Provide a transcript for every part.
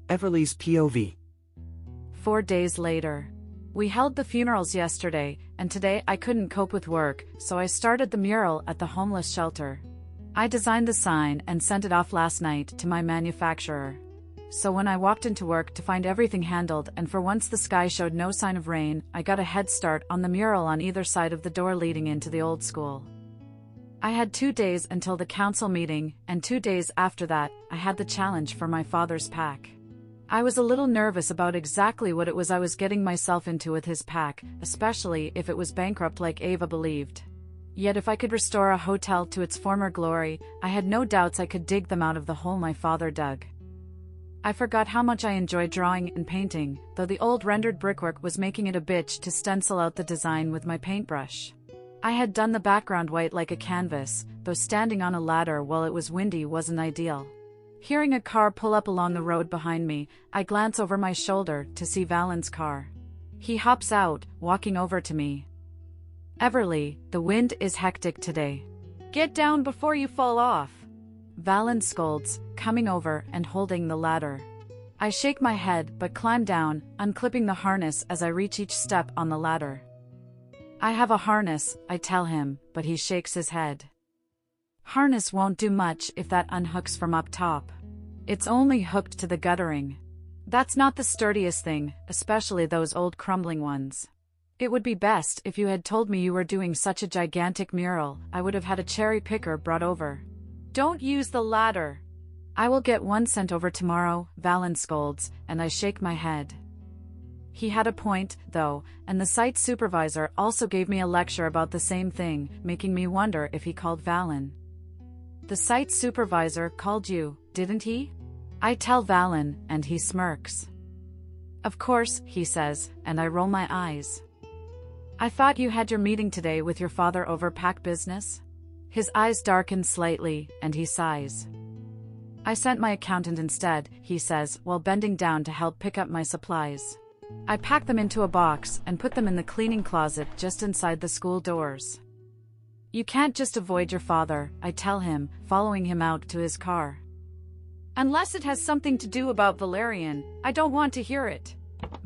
Everly's POV. 4 days later. We held the funerals yesterday, and today I couldn't cope with work, so I started the mural at the homeless shelter. I designed the sign and sent it off last night to my manufacturer. So when I walked into work to find everything handled and for once the sky showed no sign of rain, I got a head start on the mural on either side of the door leading into the old school. I had 2 days until the council meeting, and 2 days after that, I had the challenge for my father's pack. I was a little nervous about exactly what it was I was getting myself into with his pack, especially if it was bankrupt like Ava believed. Yet if I could restore a hotel to its former glory, I had no doubts I could dig them out of the hole my father dug. I forgot how much I enjoyed drawing and painting, though the old rendered brickwork was making it a bitch to stencil out the design with my paintbrush. I had done the background white like a canvas, though standing on a ladder while it was windy wasn't ideal. Hearing a car pull up along the road behind me, I glance over my shoulder to see Valen's car. He hops out, walking over to me. "Everly, the wind is hectic today. Get down before you fall off," Valen scolds, coming over and holding the ladder. I shake my head but climb down, unclipping the harness as I reach each step on the ladder. "I have a harness," I tell him, but he shakes his head. "Harness won't do much if that unhooks from up top. It's only hooked to the guttering. That's not the sturdiest thing, especially those old crumbling ones. It would be best if you had told me you were doing such a gigantic mural. I would have had a cherry picker brought over." "Don't use the ladder." "I will get one sent over tomorrow," Valen scolds, and I shake my head. He had a point, though, and the site supervisor also gave me a lecture about the same thing, making me wonder if he called Valen. "The site supervisor called you, didn't he?" I tell Valen, and he smirks. "Of course," he says, and I roll my eyes. "I thought you had your meeting today with your father over pack business?" His eyes darken slightly, and he sighs. "I sent my accountant instead," he says, while bending down to help pick up my supplies. I pack them into a box and put them in the cleaning closet just inside the school doors. "You can't just avoid your father," I tell him, following him out to his car. "Unless it has something to do about Valerian, I don't want to hear it,"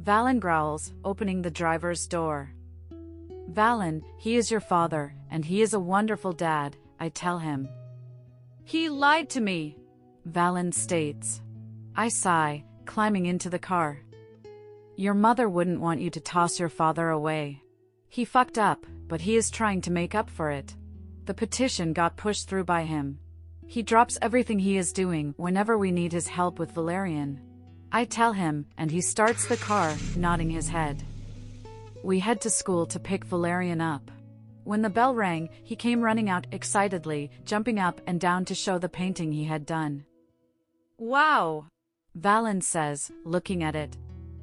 Valen growls, opening the driver's door. "Valen, he is your father, and he is a wonderful dad," I tell him. "He lied to me," Valen states. I sigh, climbing into the car. "Your mother wouldn't want you to toss your father away. He fucked up, but he is trying to make up for it. The petition got pushed through by him. He drops everything he is doing whenever we need his help with Valerian." I tell him, and he starts the car, nodding his head. We head to school to pick Valerian up. When the bell rang, he came running out excitedly, jumping up and down to show the painting he had done. "Wow," Valen says, looking at it.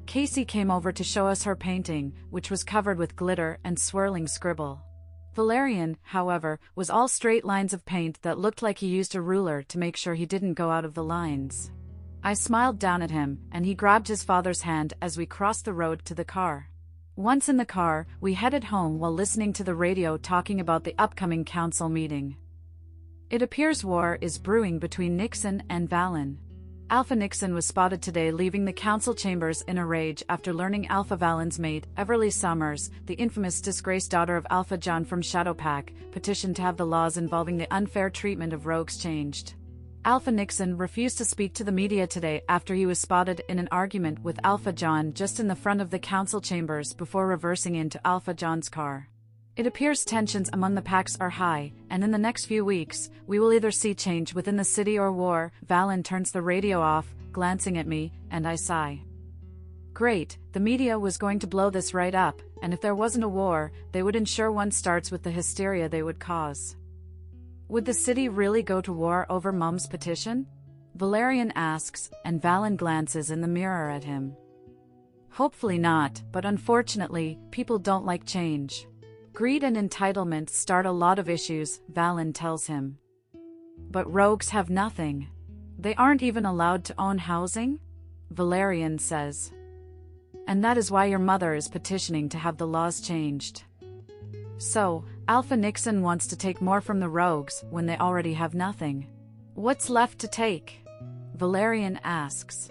Casey came over to show us her painting, which was covered with glitter and swirling scribble. Valerian, however, was all straight lines of paint that looked like he used a ruler to make sure he didn't go out of the lines. I smiled down at him, and he grabbed his father's hand as we crossed the road to the car. Once in the car, we headed home while listening to the radio talking about the upcoming council meeting. It appears war is brewing between Nixon and Valen. Alpha Nixon was spotted today leaving the council chambers in a rage after learning Alpha Valen's mate, Everly Summers, the infamous disgraced daughter of Alpha John from Shadowpack, petitioned to have the laws involving the unfair treatment of rogues changed. Alpha Nixon refused to speak to the media today after he was spotted in an argument with Alpha John just in the front of the council chambers before reversing into Alpha John's car. It appears tensions among the packs are high, and in the next few weeks, we will either see change within the city or war. Valen turns the radio off, glancing at me, and I sigh. Great, the media was going to blow this right up, and if there wasn't a war, they would ensure one starts with the hysteria they would cause. Would the city really go to war over Mum's petition? Valerian asks, and Valen glances in the mirror at him. Hopefully not, but unfortunately, people don't like change. Greed and entitlement start a lot of issues, Valen tells him. But rogues have nothing. They aren't even allowed to own housing? Valerian says. And that is why your mother is petitioning to have the laws changed. So, Alpha Nixon wants to take more from the rogues when they already have nothing. What's left to take? Valerian asks.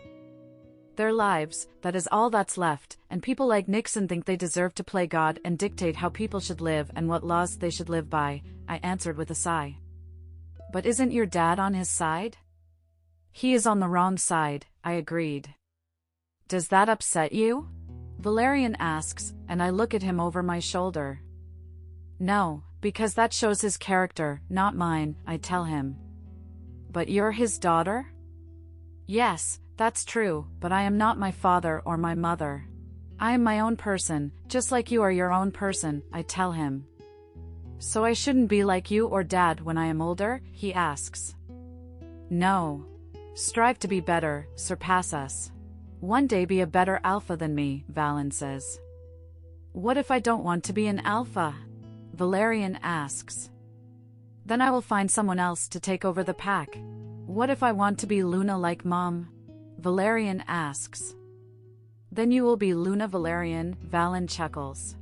Their lives, that is all that's left, and people like Nixon think they deserve to play God and dictate how people should live and what laws they should live by, I answered with a sigh. But isn't your dad on his side? He is on the wrong side, I agreed. Does that upset you? Valerian asks, and I look at him over my shoulder. No, because that shows his character, not mine, I tell him. But you're his daughter? Yes, that's true, but I am not my father or my mother. I am my own person, just like you are your own person, I tell him. So I shouldn't be like you or Dad when I am older, he asks. No. Strive to be better, surpass us. One day be a better alpha than me, Valen says. What if I don't want to be an alpha? Valerian asks. Then I will find someone else to take over the pack. What if I want to be Luna like Mom? Valerian asks. Then you will be Luna Valerian, Valen chuckles.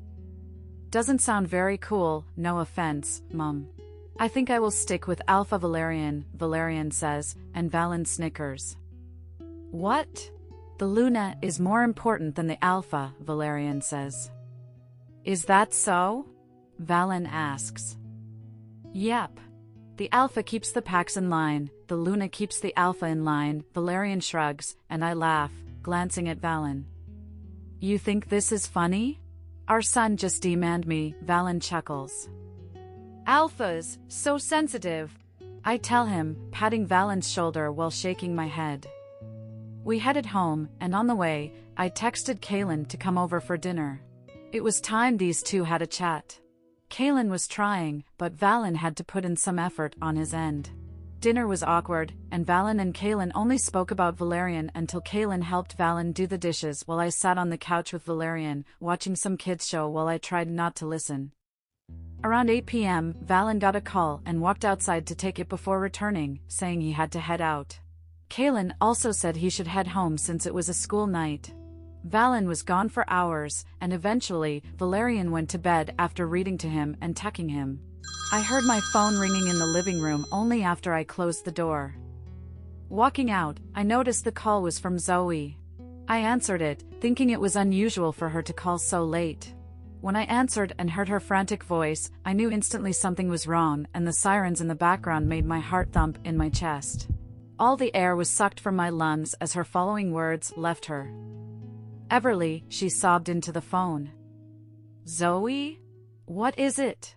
Doesn't sound very cool, no offense, Mum. I think I will stick with Alpha Valerian, Valerian says, and Valen snickers. What? The Luna is more important than the Alpha, Valerian says. Is that so? Valen asks. Yep. The Alpha keeps the packs in line, the Luna keeps the Alpha in line, Valerian shrugs, and I laugh, glancing at Valen. You think this is funny? Our son just demanded me, Valen chuckles. Alphas, so sensitive. I tell him, patting Valen's shoulder while shaking my head. We headed home, and on the way, I texted Kaylin to come over for dinner. It was time these two had a chat. Kaylin was trying, but Valen had to put in some effort on his end. Dinner was awkward, and Valen and Kaylin only spoke about Valerian until Kaylin helped Valen do the dishes while I sat on the couch with Valerian, watching some kids show while I tried not to listen. Around 8 p.m., Valen got a call and walked outside to take it before returning, saying he had to head out. Kaylin also said he should head home since it was a school night. Valen was gone for hours, and eventually, Valerian went to bed after reading to him and tucking him. I heard my phone ringing in the living room only after I closed the door. Walking out, I noticed the call was from Zoe. I answered it, thinking it was unusual for her to call so late. When I answered and heard her frantic voice, I knew instantly something was wrong, and the sirens in the background made my heart thump in my chest. All the air was sucked from my lungs as her following words left her. Everly, she sobbed into the phone. Zoe? What is it?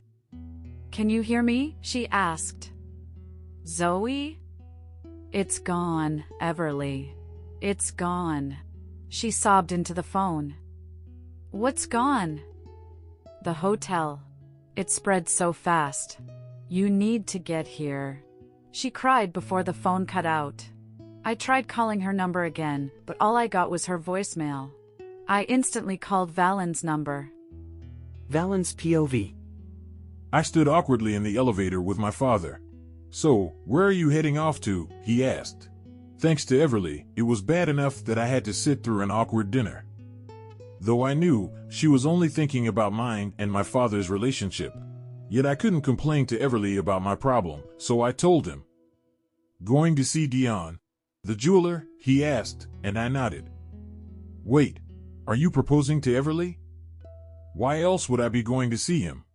Can you hear me? She asked. Zoe? It's gone, Everly. It's gone. She sobbed into the phone. What's gone? The hotel. It spread so fast. You need to get here. She cried before the phone cut out. I tried calling her number again, but all I got was her voicemail. I instantly called Valen's number. Valen's POV. I stood awkwardly in the elevator with my father. So, where are you heading off to? He asked. Thanks to Everly, it was bad enough that I had to sit through an awkward dinner. Though I knew she was only thinking about mine and my father's relationship. Yet I couldn't complain to Everly about my problem, so I told him. Going to see Dion, the jeweler? He asked, and I nodded. Wait, are you proposing to Everly? Why else would I be going to see him?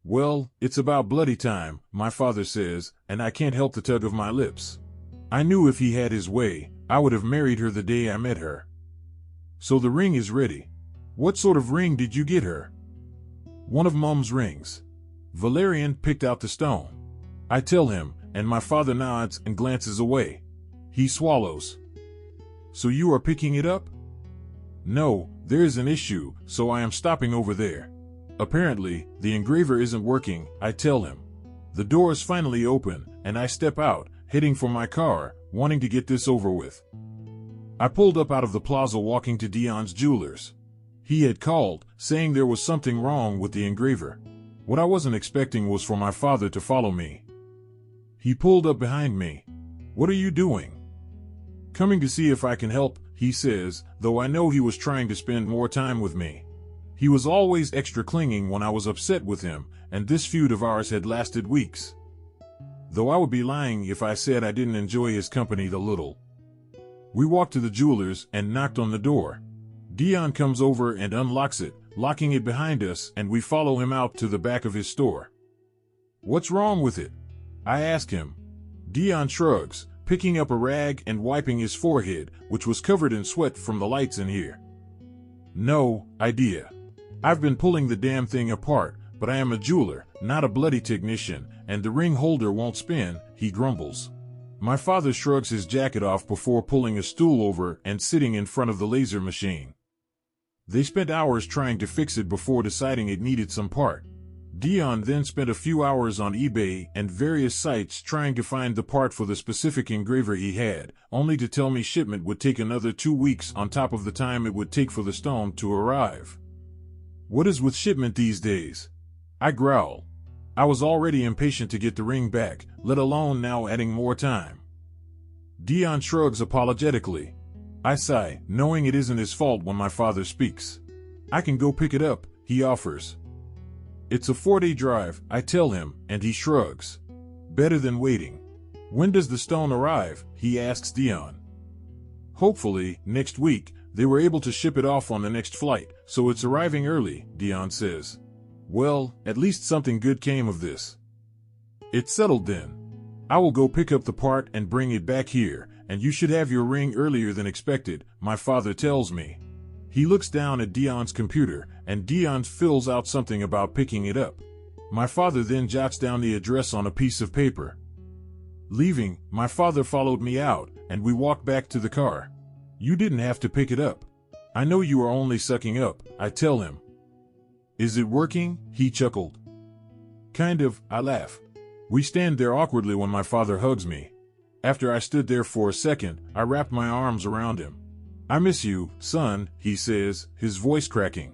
Well, it's about bloody time, my father says, and I can't help the tug of my lips. I knew if he had his way, I would have married her the day I met her. So the ring is ready. What sort of ring did you get her? One of Mum's rings. Valerian picked out the stone. I tell him, and my father nods and glances away. He swallows. So you are picking it up? No, there is an issue, so I am stopping over there. Apparently, the engraver isn't working, I tell him. The door is finally open, and I step out, heading for my car, wanting to get this over with. I pulled up out of the plaza walking to Dion's jewelers. He had called, saying there was something wrong with the engraver. What I wasn't expecting was for my father to follow me. He pulled up behind me. What are you doing? Coming to see if I can help, he says, though I know he was trying to spend more time with me. He was always extra clinging when I was upset with him, and this feud of ours had lasted weeks. Though I would be lying if I said I didn't enjoy his company a little. We walked to the jeweler's and knocked on the door. Dion comes over and unlocks it, locking it behind us, and we follow him out to the back of his store. "What's wrong with it?" I ask him. Dion shrugs, picking up a rag and wiping his forehead, which was covered in sweat from the lights in here. "No idea. I've been pulling the damn thing apart, but I am a jeweler, not a bloody technician, and the ring holder won't spin," he grumbles. My father shrugs his jacket off before pulling a stool over and sitting in front of the laser machine. They spent hours trying to fix it before deciding it needed some part. Dion then spent a few hours on eBay and various sites trying to find the part for the specific engraver he had, only to tell me shipment would take another 2 weeks on top of the time it would take for the stone to arrive. What is with shipment these days? I growl. I was already impatient to get the ring back, let alone now adding more time. Dion shrugs apologetically. I sigh, knowing it isn't his fault when my father speaks. "I can go pick it up," he offers. "It's a 4-day drive," I tell him, and he shrugs. "Better than waiting." "When does the stone arrive?" he asks Dion. "Hopefully, next week. They were able to ship it off on the next flight, so it's arriving early," Dion says. "Well, at least something good came of this." "It's settled then. I will go pick up the part and bring it back here, and you should have your ring earlier than expected," my father tells me. He looks down at Dion's computer, and Dion fills out something about picking it up. My father then jots down the address on a piece of paper. Leaving, my father followed me out, and we walked back to the car. "You didn't have to pick it up. I know you are only sucking up," I tell him. "Is it working?" he chuckled. "Kind of," I laugh. We stand there awkwardly when my father hugs me. After I stood there for a second, I wrapped my arms around him. "I miss you, son," he says, his voice cracking.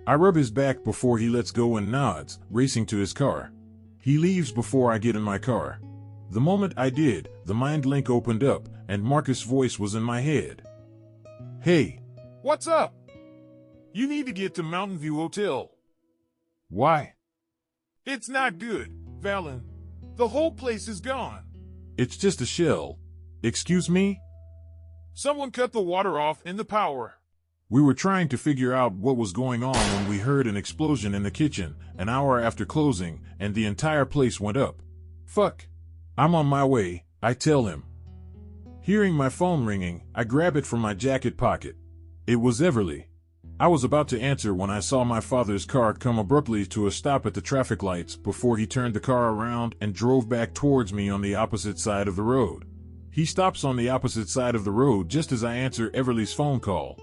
I rub his back before he lets go and nods, racing to his car. He leaves before I get in my car. The moment I did, the mind link opened up, and Marcus' voice was in my head. "Hey. What's up? You need to get to Mountain View Hotel." "Why?" "It's not good, Valen. The whole place is gone." "It's just a shell." "Excuse me?" "Someone cut the water off and the power." We were trying to figure out what was going on when we heard an explosion in the kitchen, an hour after closing, and the entire place went up. "Fuck. I'm on my way," I tell him. Hearing my phone ringing, I grab it from my jacket pocket. It was Everly. I was about to answer when I saw my father's car come abruptly to a stop at the traffic lights before he turned the car around and drove back towards me on the opposite side of the road. He stops on the opposite side of the road just as I answer Everly's phone call.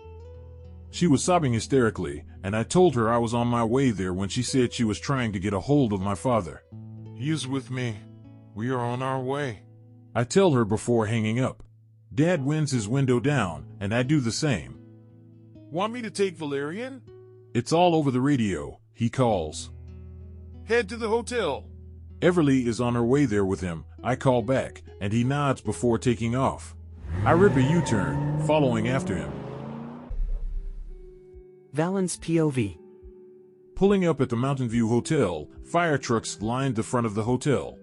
She was sobbing hysterically, and I told her I was on my way there when she said she was trying to get a hold of my father. "He is with me. We are on our way," I tell her before hanging up. Dad winds his window down, and I do the same. "Want me to take Valerian?" It's all over the radio, he calls. "Head to the hotel." Everly is on her way there with him, I call back, and he nods before taking off. I rip a U-turn, following after him. Valen's POV. Pulling up at the Mountain View Hotel, fire trucks lined the front of the hotel.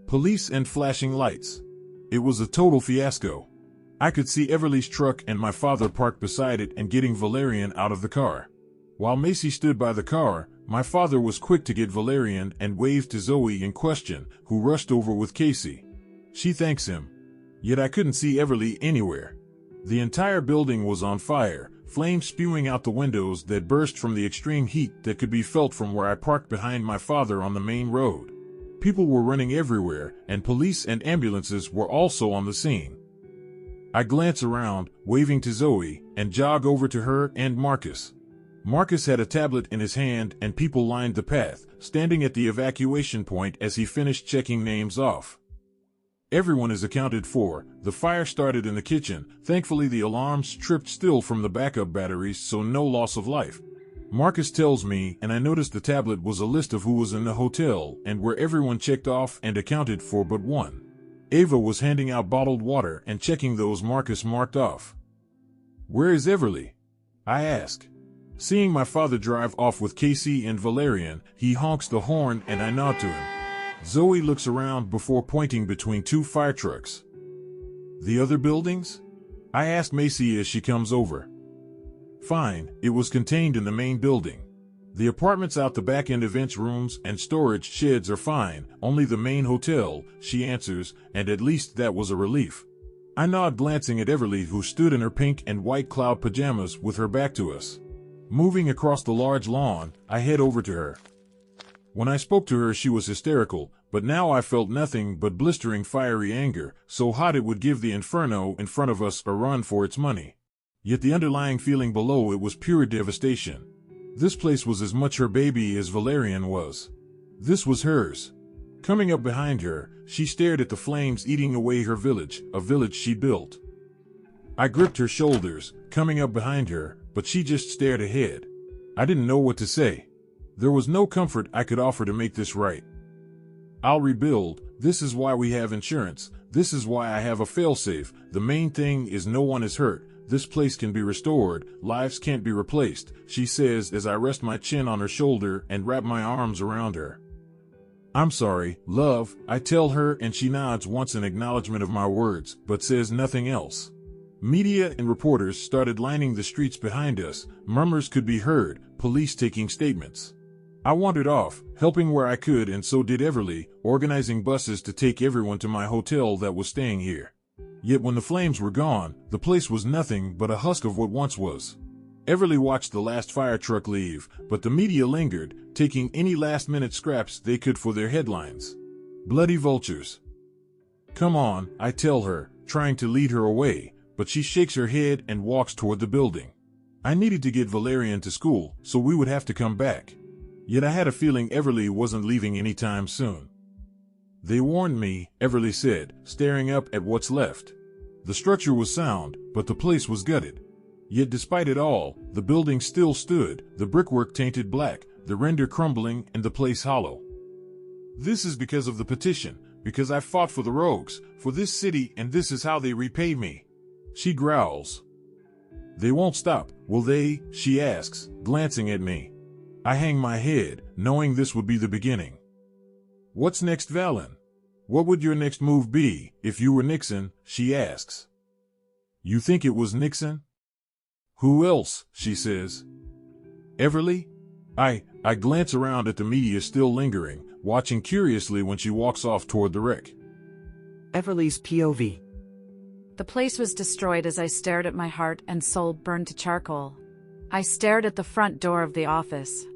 Police and flashing lights. It was a total fiasco. I could see Everly's truck and my father parked beside it and getting Valerian out of the car. While Macy stood by the car, my father was quick to get Valerian and waved to Zoe in question, who rushed over with Casey. She thanks him. Yet I couldn't see Everly anywhere. The entire building was on fire, flames spewing out the windows that burst from the extreme heat that could be felt from where I parked behind my father on the main road. People were running everywhere, and police and ambulances were also on the scene. I glance around, waving to Zoe, and jog over to her and Marcus. Marcus had a tablet in his hand and people lined the path, standing at the evacuation point as he finished checking names off. Everyone is accounted for. The fire started in the kitchen. Thankfully the alarms tripped still from the backup batteries, so no loss of life. Marcus tells me, and I noticed the tablet was a list of who was in the hotel and where everyone checked off and accounted for but one. Ava was handing out bottled water and checking those Marcus marked off. "Where is Everly?" I ask. Seeing my father drive off with Casey and Valerian, he honks the horn and I nod to him. Zoe looks around before pointing between two fire trucks. "The other buildings?" I ask Macy as she comes over. Fine, it was contained in the main building. The apartments out the back and events rooms and storage sheds are fine, only the main hotel, she answers, and at least that was a relief. I nod, glancing at Everly, who stood in her pink and white cloud pajamas with her back to us. Moving across the large lawn, I head over to her. When I spoke to her, she was hysterical, but now I felt nothing but blistering fiery anger, so hot it would give the inferno in front of us a run for its money. Yet the underlying feeling below it was pure devastation. This place was as much her baby as Valerian was. This was hers. Coming up behind her, she stared at the flames eating away her village, a village she built. I gripped her shoulders, coming up behind her, but she just stared ahead. I didn't know what to say. There was no comfort I could offer to make this right. I'll rebuild. This is why we have insurance. This is why I have a failsafe. The main thing is no one is hurt. This place can be restored, lives can't be replaced, she says as I rest my chin on her shoulder and wrap my arms around her. I'm sorry, love, I tell her, and she nods once in acknowledgement of my words, but says nothing else. Media and reporters started lining the streets behind us. Murmurs could be heard, police taking statements. I wandered off, helping where I could, and so did Everly, organizing buses to take everyone to my hotel that was staying here. Yet when the flames were gone, the place was nothing but a husk of what once was. Everly watched the last fire truck leave, but the media lingered, taking any last-minute scraps they could for their headlines. Bloody vultures. Come on, I tell her, trying to lead her away, but she shakes her head and walks toward the building. I needed to get Valerian to school, so we would have to come back. Yet I had a feeling Everly wasn't leaving anytime soon. They warned me, Everly said, staring up at what's left. The structure was sound, but the place was gutted. Yet despite it all, the building still stood, the brickwork tainted black, the render crumbling, and the place hollow. This is because of the petition, because I fought for the rogues, for this city, and this is how they repay me. She growls. They won't stop, will they? She asks, glancing at me. I hang my head, knowing this would be the beginning. What's next, Valen? What would your next move be, if you were Nixon? She asks. You think it was Nixon? Who else? She says. Everly? I glance around at the media still lingering, watching curiously when she walks off toward the wreck. Everly's POV. The place was destroyed as I stared at my heart and soul burned to charcoal. I stared at the front door of the office.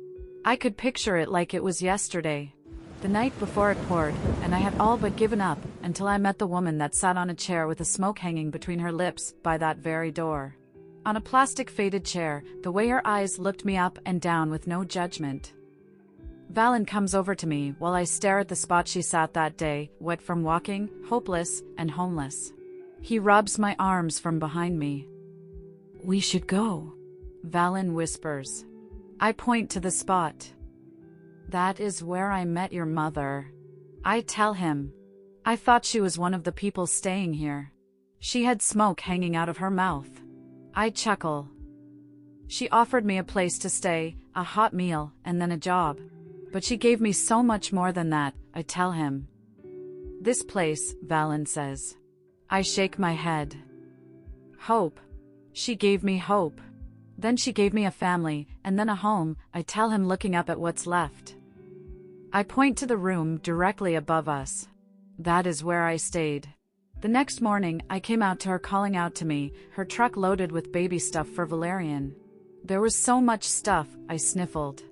I could picture it like it was yesterday. The night before it poured, and I had all but given up until I met the woman that sat on a chair with a smoke hanging between her lips by that very door. On a plastic faded chair, the way her eyes looked me up and down with no judgment. Valen comes over to me while I stare at the spot she sat that day, wet from walking, hopeless, and homeless. He rubs my arms from behind me. We should go, Valen whispers. I point to the spot. That is where I met your mother. I tell him. I thought she was one of the people staying here. She had smoke hanging out of her mouth. I chuckle. She offered me a place to stay, a hot meal, and then a job. But she gave me so much more than that, I tell him. This place, Valen says. I shake my head. Hope. She gave me hope. Then she gave me a family, and then a home, I tell him, looking up at what's left. I point to the room directly above us. That is where I stayed. The next morning, I came out to her calling out to me, her truck loaded with baby stuff for Valerian. There was so much stuff, I sniffled.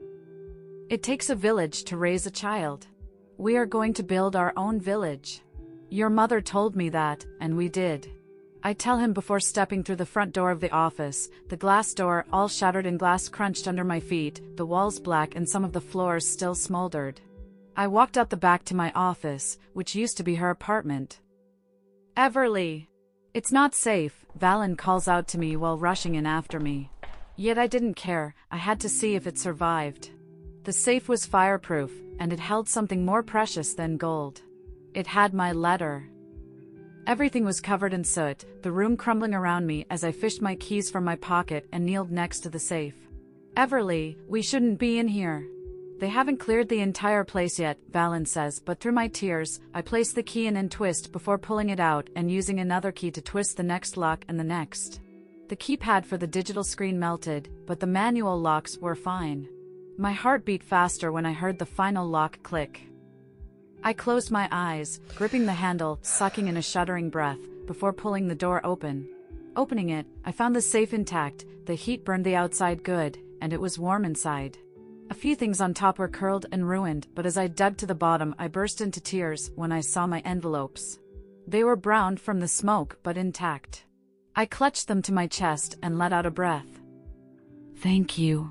It takes a village to raise a child. We are going to build our own village. Your mother told me that, and we did. I tell him before stepping through the front door of the office, the glass door all shattered and glass crunched under my feet, the walls black and some of the floors still smoldered. I walked out the back to my office, which used to be her apartment. Everly! It's not safe, Valen calls out to me while rushing in after me. Yet I didn't care, I had to see if it survived. The safe was fireproof, and it held something more precious than gold. It had my letter. Everything was covered in soot, the room crumbling around me as I fished my keys from my pocket and kneeled next to the safe. Everly, we shouldn't be in here. They haven't cleared the entire place yet, Valen says, but through my tears, I place the key in and twist before pulling it out and using another key to twist the next lock and the next. The keypad for the digital screen melted, but the manual locks were fine. My heart beat faster when I heard the final lock click. I closed my eyes, gripping the handle, sucking in a shuddering breath, before pulling the door open. Opening it, I found the safe intact, the heat burned the outside good, and it was warm inside. A few things on top were curled and ruined, but as I dug to the bottom I burst into tears when I saw my envelopes. They were browned from the smoke but intact. I clutched them to my chest and let out a breath. "Thank you,"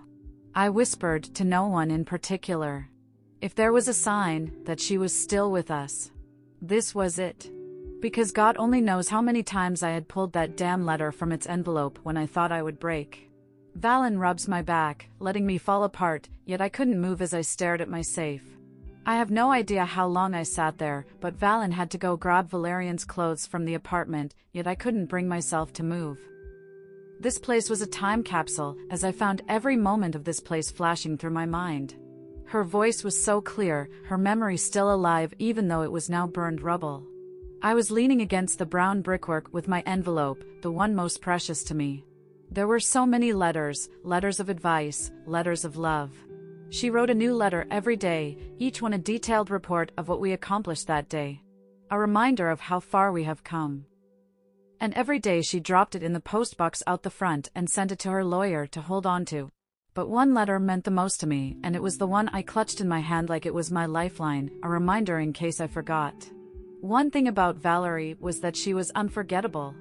I whispered to no one in particular. If there was a sign that she was still with us, this was it. Because God only knows how many times I had pulled that damn letter from its envelope when I thought I would break. Valen rubs my back, letting me fall apart, yet I couldn't move as I stared at my safe. I have no idea how long I sat there, but Valen had to go grab Valerian's clothes from the apartment, yet I couldn't bring myself to move. This place was a time capsule, as I found every moment of this place flashing through my mind. Her voice was so clear, her memory still alive even though it was now burned rubble. I was leaning against the brown brickwork with my envelope, the one most precious to me. There were so many letters, letters of advice, letters of love. She wrote a new letter every day, each one a detailed report of what we accomplished that day. A reminder of how far we have come. And every day she dropped it in the postbox out the front and sent it to her lawyer to hold on to. But one letter meant the most to me, and it was the one I clutched in my hand like it was my lifeline, a reminder in case I forgot. One thing about Valerie was that she was unforgettable.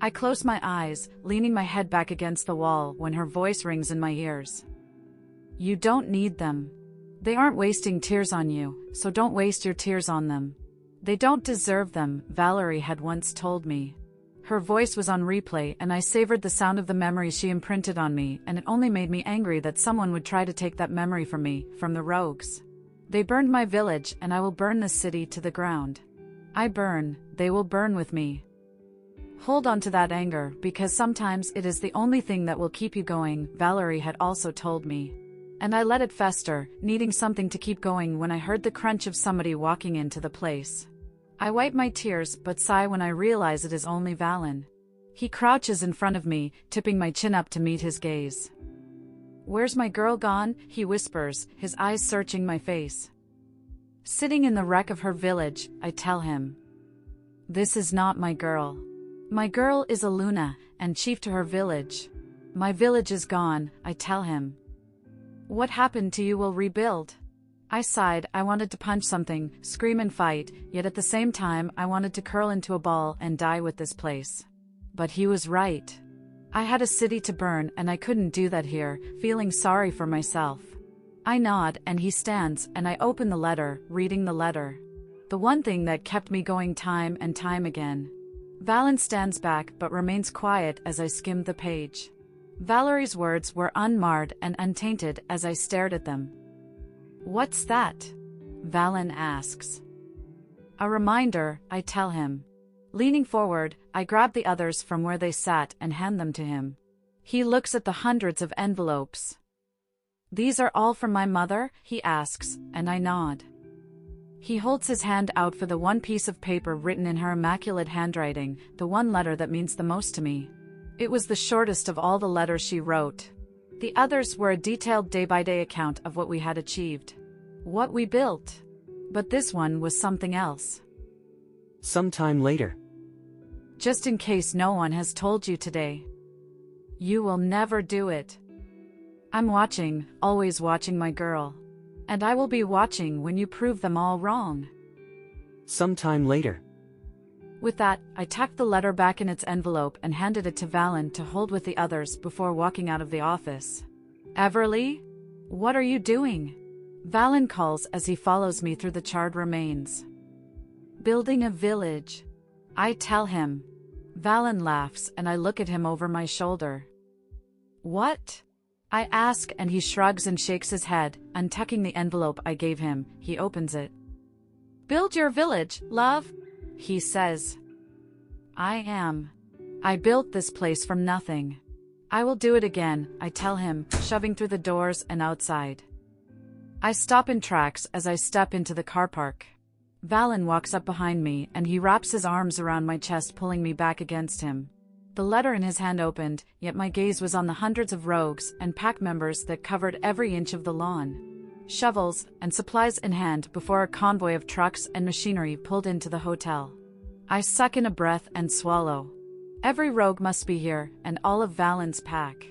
I closed my eyes, leaning my head back against the wall when her voice rings in my ears. "You don't need them. They aren't wasting tears on you, so don't waste your tears on them. They don't deserve them," Valerie had once told me. Her voice was on replay and I savored the sound of the memories she imprinted on me, and it only made me angry that someone would try to take that memory from me, from the rogues. "They burned my village and I will burn this city to the ground. I burn, they will burn with me. Hold on to that anger, because sometimes it is the only thing that will keep you going," Valerie had also told me. And I let it fester, needing something to keep going when I heard the crunch of somebody walking into the place. I wipe my tears but sigh when I realize it is only Valen. He crouches in front of me, tipping my chin up to meet his gaze. "Where's my girl gone?" he whispers, his eyes searching my face. "Sitting in the wreck of her village," I tell him. "This is not my girl. My girl is Aluna, and chief to her village. My village is gone," I tell him. "What happened to you will rebuild." I sighed. I wanted to punch something, scream and fight, yet at the same time I wanted to curl into a ball and die with this place. But he was right. I had a city to burn and I couldn't do that here, feeling sorry for myself. I nod and he stands and I open the letter, reading the letter. The one thing that kept me going time and time again. Valen stands back but remains quiet as I skimmed the page. Valerie's words were unmarred and untainted as I stared at them. "What's that?" Valen asks. "A reminder," I tell him. Leaning forward, I grab the others from where they sat and hand them to him. He looks at the hundreds of envelopes. "These are all from my mother?" he asks, and I nod. He holds his hand out for the one piece of paper written in her immaculate handwriting, the one letter that means the most to me. It was the shortest of all the letters she wrote. The others were a detailed day-by-day account of what we had achieved. What we built. But this one was something else. Sometime later. "Just in case no one has told you today. You will never do it. I'm watching, always watching my girl. And I will be watching when you prove them all wrong." Sometime later. With that, I tucked the letter back in its envelope and handed it to Valen to hold with the others before walking out of the office. "Everly? What are you doing?" Valen calls as he follows me through the charred remains. "Building a village," I tell him. Valen laughs and I look at him over my shoulder. "What?" I ask and he shrugs and shakes his head, untucking the envelope I gave him. He opens it. "Build your village, love," he says. I built this place from nothing. I will do it again, I tell him, shoving through the doors and outside. I stop in tracks as I step into the car park. Valen walks up behind me and he wraps his arms around my chest, pulling me back against him. The letter in his hand opened, yet my gaze was on the hundreds of rogues and pack members that covered every inch of the lawn. Shovels and supplies in hand before a convoy of trucks and machinery pulled into the hotel. I suck in a breath and swallow. Every rogue must be here, and all of Valen's pack.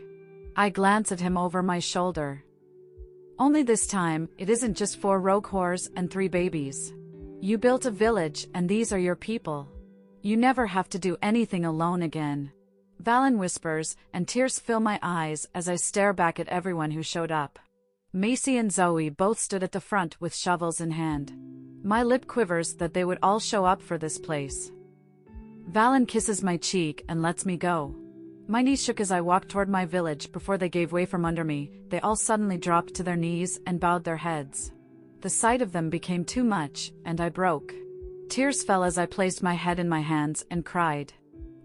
I glance at him over my shoulder. Only this time, it isn't just 4 rogue whores and 3 babies. You built a village, and these are your people. You never have to do anything alone again. Valen whispers, and tears fill my eyes as I stare back at everyone who showed up. Macy and Zoe both stood at the front with shovels in hand. My lip quivers that they would all show up for this place. Valen kisses my cheek and lets me go. My knees shook as I walked toward my village. Before they gave way from under me, they all suddenly dropped to their knees and bowed their heads. The sight of them became too much, and I broke. Tears fell as I placed my head in my hands and cried.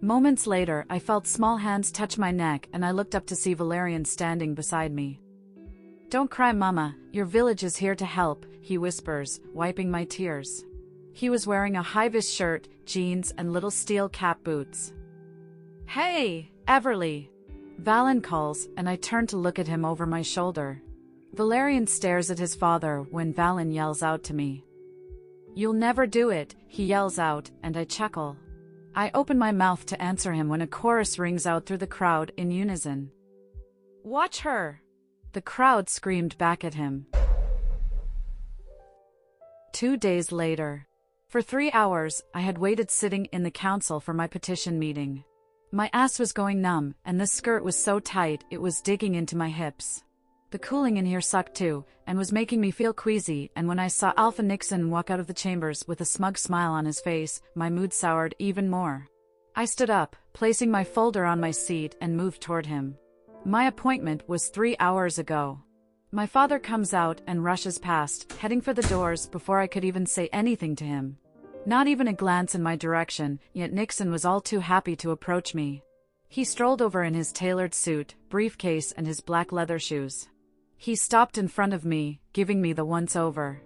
Moments later, I felt small hands touch my neck and I looked up to see Valerian standing beside me. "Don't cry, Mama, your village is here to help," he whispers, wiping my tears. He was wearing a high-vis shirt, jeans, and little steel cap boots. "Hey, Everly!" Valen calls, and I turn to look at him over my shoulder. Valerian stares at his father when Valen yells out to me. "You'll never do it," he yells out, and I chuckle. I open my mouth to answer him when a chorus rings out through the crowd in unison. "Watch her!" The crowd screamed back at him. 2 days later. For 3 hours, I had waited sitting in the council for my petition meeting. My ass was going numb, and the skirt was so tight it was digging into my hips. The cooling in here sucked too, and was making me feel queasy, and when I saw Alpha Nixon walk out of the chambers with a smug smile on his face, my mood soured even more. I stood up, placing my folder on my seat, and moved toward him. My appointment was 3 hours ago. My father comes out and rushes past, heading for the doors before I could even say anything to him. Not even a glance in my direction, yet Nixon was all too happy to approach me. He strolled over in his tailored suit, briefcase, and his black leather shoes. He stopped in front of me, giving me the once-over.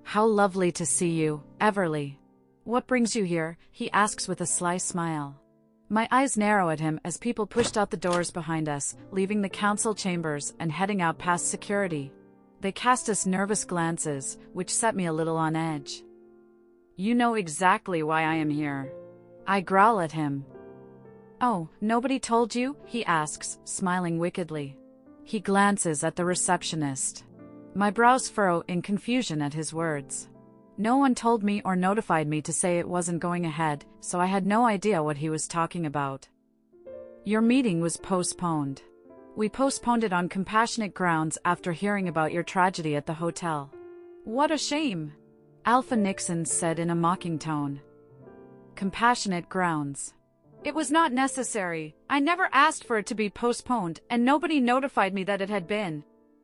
"How lovely to see you, Everly. What brings you here?" he asks with a sly smile. My eyes narrow at him as people pushed out the doors behind us, leaving the council chambers and heading out past security. They cast us nervous glances, which set me a little on edge. "You know exactly why I am here." I growl at him. "Oh, nobody told you?" he asks, smiling wickedly. He glances at the receptionist. My brows furrow in confusion at his words. No one told me or notified me to say it wasn't going ahead, so I had no idea what he was talking about. "Your meeting was postponed. We postponed it on compassionate grounds after hearing about your tragedy at the hotel." "What a shame," Alpha Nixon said in a mocking tone. "Compassionate grounds. It was not necessary. I never asked for it to be postponed, and nobody notified me that it had been,"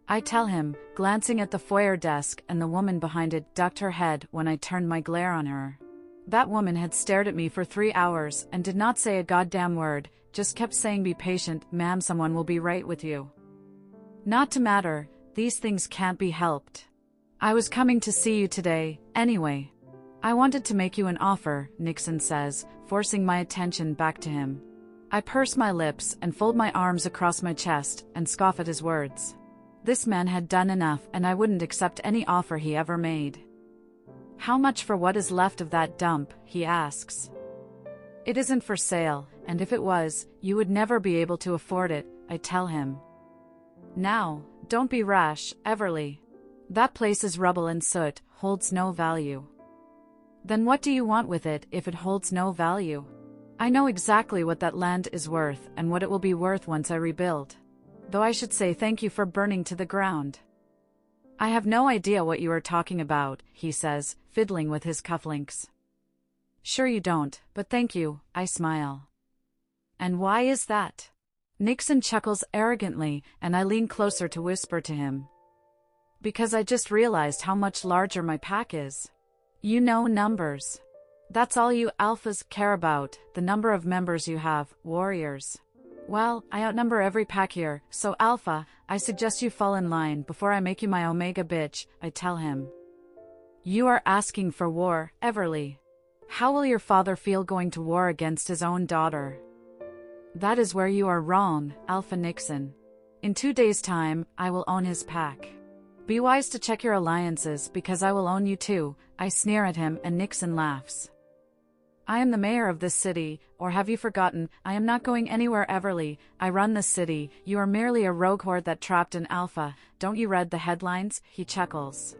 I tell him, glancing at the foyer desk, and the woman behind it ducked her head when I turned my glare on her. That woman had stared at me for 3 hours and did not say a goddamn word, just kept saying, "Be patient, ma'am, someone will be right with you." Not to matter, these things can't be helped. "I was coming to see you today, anyway. I wanted to make you an offer," Nixon says, forcing my attention back to him. I purse my lips and fold my arms across my chest and scoff at his words. This man had done enough, and I wouldn't accept any offer he ever made. "How much for what is left of that dump?" he asks. "It isn't for sale, and if it was, you would never be able to afford it," I tell him. "Now, don't be rash, Everly. That place is rubble and soot, holds no value." "Then what do you want with it if it holds no value?" "I know exactly what that land is worth and what it will be worth once I rebuild. Though I should say thank you for burning to the ground." "I have no idea what you are talking about," he says, fiddling with his cufflinks. "Sure you don't, but thank you," I smile. "And why is that?" Nixon chuckles arrogantly, and I lean closer to whisper to him. "Because I just realized how much larger my pack is. You know numbers. That's all you alphas care about, the number of members you have, warriors. Well, I outnumber every pack here, so Alpha, I suggest you fall in line before I make you my Omega bitch, I tell him. You are asking for war, Everly. How will your father feel going to war against his own daughter? That is where you are wrong, Alpha Nixon. In 2 days' time, I will own his pack. Be wise to check your alliances because I will own you too, I sneer at him and Nixon laughs. I am the mayor of this city, or have you forgotten, I am not going anywhere Everly, I run this city, you are merely a rogue horde that trapped in Alpha, don't you read the headlines, he chuckles.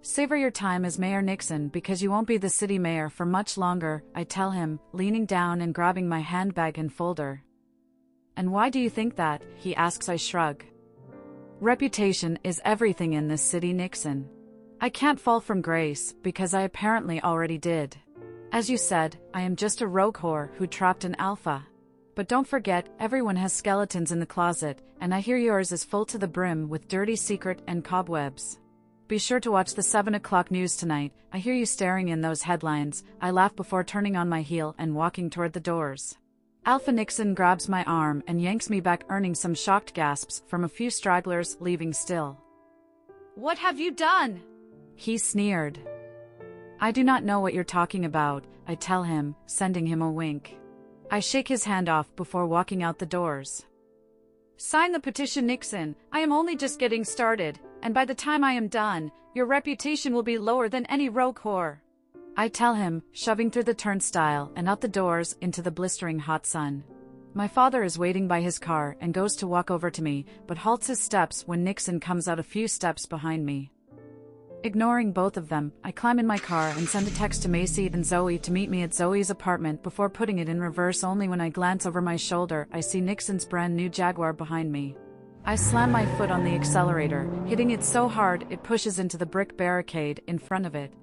Savor your time as Mayor Nixon because you won't be the city mayor for much longer, I tell him, leaning down and grabbing my handbag and folder. And why do you think that, he asks I shrug. Reputation is everything in this city Nixon. I can't fall from grace because I apparently already did. As you said, I am just a rogue whore who trapped an Alpha. But don't forget, everyone has skeletons in the closet, and I hear yours is full to the brim with dirty secret and cobwebs. Be sure to watch the 7 o'clock news tonight, I hear you staring in those headlines, I laugh before turning on my heel and walking toward the doors. Alpha Nixon grabs my arm and yanks me back earning some shocked gasps from a few stragglers leaving still. What have you done? He sneered. I do not know what you're talking about, I tell him, sending him a wink. I shake his hand off before walking out the doors. Sign the petition Nixon, I am only just getting started, and by the time I am done, your reputation will be lower than any rogue whore. I tell him, shoving through the turnstile and out the doors into the blistering hot sun. My father is waiting by his car and goes to walk over to me, but halts his steps when Nixon comes out a few steps behind me. Ignoring both of them, I climb in my car and send a text to Macy and Zoe to meet me at Zoe's apartment before putting it in reverse. Only when I glance over my shoulder, I see Nixon's brand new Jaguar behind me. I slam my foot on the accelerator, hitting it so hard it pushes into the brick barricade in front of it.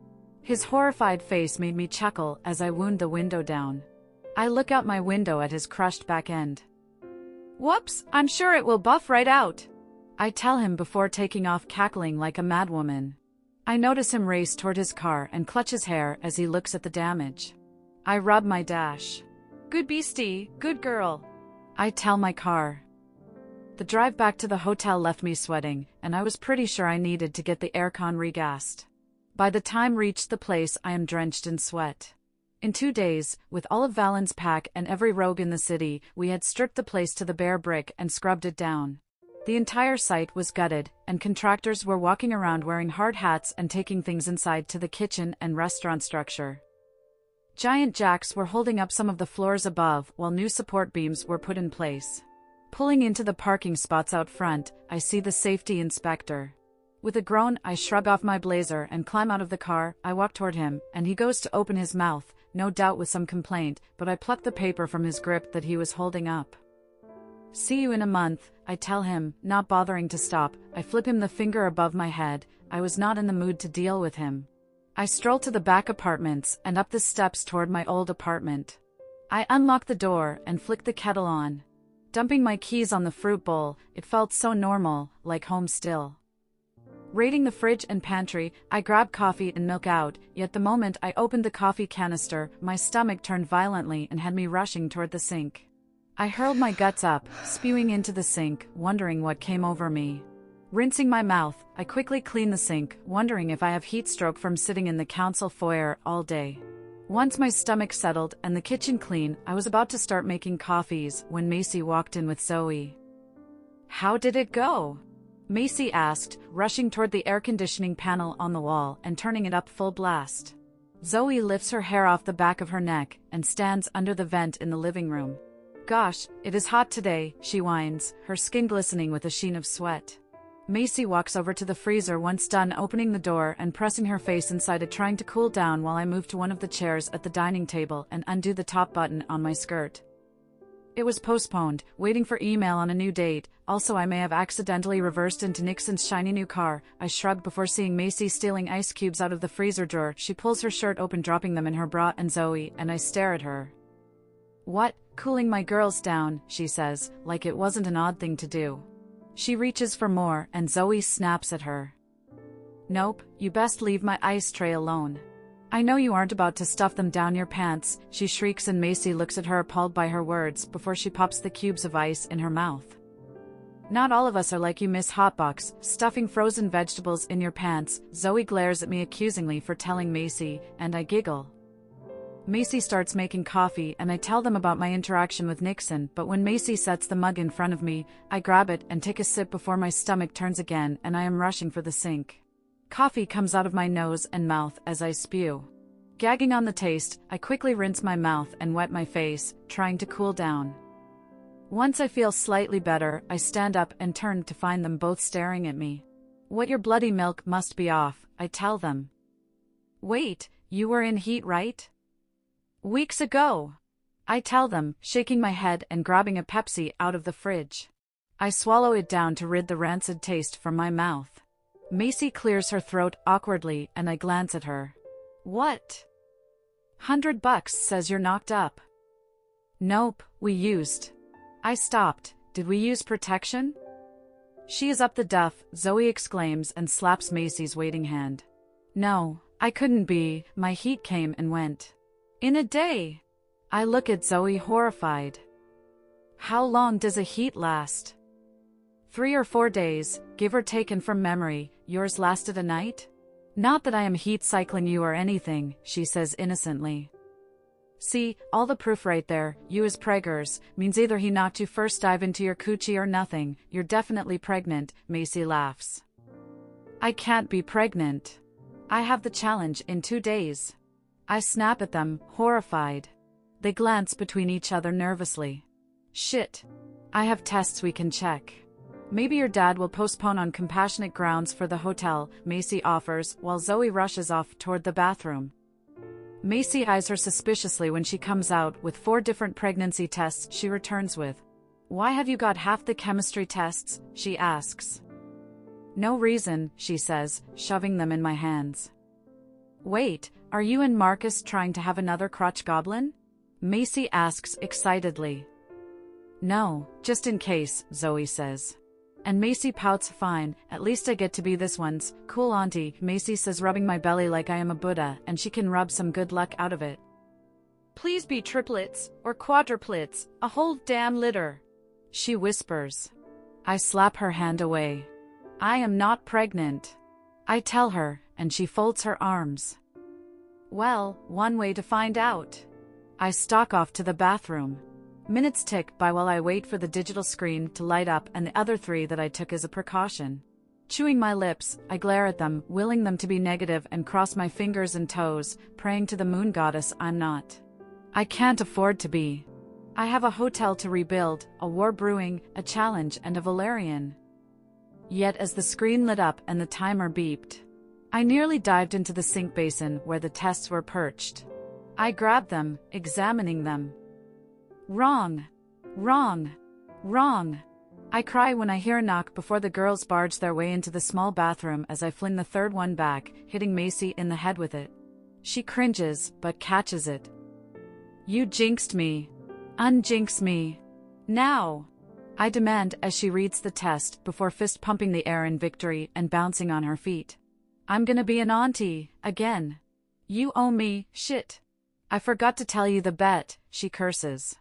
His horrified face made me chuckle as I wound the window down. I look out my window at his crushed back end. Whoops, I'm sure it will buff right out, I tell him before taking off cackling like a madwoman. I notice him race toward his car and clutch his hair as he looks at the damage. I rub my dash. Good beastie, good girl, I tell my car. The drive back to the hotel left me sweating, and I was pretty sure I needed to get the aircon regassed. By the time reached the place, I am drenched in sweat. In 2 days, with all of Valen's pack and every rogue in the city, we had stripped the place to the bare brick and scrubbed it down. The entire site was gutted, and contractors were walking around wearing hard hats and taking things inside to the kitchen and restaurant structure. Giant jacks were holding up some of the floors above while new support beams were put in place. Pulling into the parking spots out front, I see the safety inspector. With a groan, I shrug off my blazer and climb out of the car. I walk toward him, and he goes to open his mouth, no doubt with some complaint, but I pluck the paper from his grip that he was holding up. See you in a month, I tell him, not bothering to stop. I flip him the finger above my head. I was not in the mood to deal with him. I stroll to the back apartments and up the steps toward my old apartment. I unlock the door and flick the kettle on. Dumping my keys on the fruit bowl, it felt so normal, like home still. Raiding the fridge and pantry, I grabbed coffee and milk out, yet the moment I opened the coffee canister, my stomach turned violently and had me rushing toward the sink. I hurled my guts up, spewing into the sink, wondering what came over me. Rinsing my mouth, I quickly clean the sink, wondering if I have heat stroke from sitting in the council foyer all day. Once my stomach settled and the kitchen clean, I was about to start making coffees when Macy walked in with Zoe. How did it go? Macy asked, rushing toward the air conditioning panel on the wall and turning it up full blast. Zoe lifts her hair off the back of her neck and stands under the vent in the living room. Gosh, it is hot today, she whines, her skin glistening with a sheen of sweat. Macy walks over to the freezer once done opening the door and pressing her face inside it, trying to cool down while I move to one of the chairs at the dining table and undo the top button on my skirt. It was postponed, waiting for email on a new date. Also, I may have accidentally reversed into Nixon's shiny new car. I shrug before seeing Macy stealing ice cubes out of the freezer drawer. She pulls her shirt open, dropping them in her bra and Zoe, and I stare at her. What? Cooling my girls down, she says, like it wasn't an odd thing to do. She reaches for more, and Zoe snaps at her. Nope, you best leave my ice tray alone. I know you aren't about to stuff them down your pants, she shrieks, and Macy looks at her appalled by her words before she pops the cubes of ice in her mouth. Not all of us are like you, Miss Hotbox, stuffing frozen vegetables in your pants. Zoe glares at me accusingly for telling Macy, and I giggle. Macy starts making coffee and I tell them about my interaction with Nixon, but when Macy sets the mug in front of me, I grab it and take a sip before my stomach turns again and I am rushing for the sink. Coffee comes out of my nose and mouth as I spew. Gagging on the taste, I quickly rinse my mouth and wet my face, trying to cool down. Once I feel slightly better, I stand up and turn to find them both staring at me. What, your bloody milk must be off, I tell them. Wait, you were in heat, right? Weeks ago, I tell them, shaking my head and grabbing a Pepsi out of the fridge. I swallow it down to rid the rancid taste from my mouth. Macy clears her throat awkwardly and I glance at her. What? $100, says you're knocked up. Nope, we used. I stopped. Did we use protection? She is up the duff, Zoe exclaims and slaps Macy's waiting hand. No, I couldn't be, my heat came and went. In a day. I look at Zoe horrified. How long does a heat last? 3 or 4 days, give or take, and from memory, yours lasted a night? Not that I am heat cycling you or anything, she says innocently. See, all the proof right there, you as preggers, means either he knocked you first dive into your coochie or nothing, you're definitely pregnant, Macy laughs. I can't be pregnant. I have the challenge in 2 days. I snap at them, horrified. They glance between each other nervously. Shit. I have tests we can check. Maybe your dad will postpone on compassionate grounds for the hotel, Macy offers, while Zoe rushes off toward the bathroom. Macy eyes her suspiciously when she comes out with 4 different pregnancy tests she returns with. Why have you got half the chemistry tests? She asks. No reason, she says, shoving them in my hands. Wait, are you and Marcus trying to have another crotch goblin? Macy asks excitedly. No, just in case, Zoe says. And Macy pouts, fine, at least I get to be this one's cool auntie, Macy says, rubbing my belly like I am a Buddha and she can rub some good luck out of it. Please be triplets, or quadruplets, a whole damn litter, she whispers. I slap her hand away. I am not pregnant, I tell her, and she folds her arms. Well, one way to find out. I stalk off to the bathroom. Minutes tick by while I wait for the digital screen to light up and the other 3 that I took as a precaution. Chewing my lips, I glare at them, willing them to be negative and cross my fingers and toes, praying to the moon goddess I'm not. I can't afford to be. I have a hotel to rebuild, a war brewing, a challenge, and a Valerian. Yet as the screen lit up and the timer beeped, I nearly dived into the sink basin where the tests were perched. I grabbed them, examining them. Wrong. Wrong. Wrong. I cry when I hear a knock before the girls barge their way into the small bathroom as I fling the 3rd one back, hitting Macy in the head with it. She cringes, but catches it. You jinxed me. Unjinx me. Now. I demand as she reads the test before fist pumping the air in victory and bouncing on her feet. I'm gonna be an auntie, again. You owe me, shit. I forgot to tell you the bet, she curses.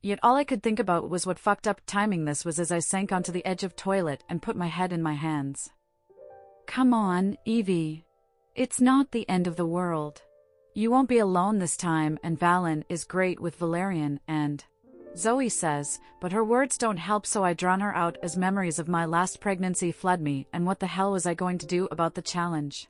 Yet all I could think about was what fucked up timing this was as I sank onto the edge of toilet and put my head in my hands. Come on, Evie. It's not the end of the world. You won't be alone this time, and Valen is great with Valerian and... Zoe says, but her words don't help, so I drown her out as memories of my last pregnancy flood me, and what the hell was I going to do about the challenge?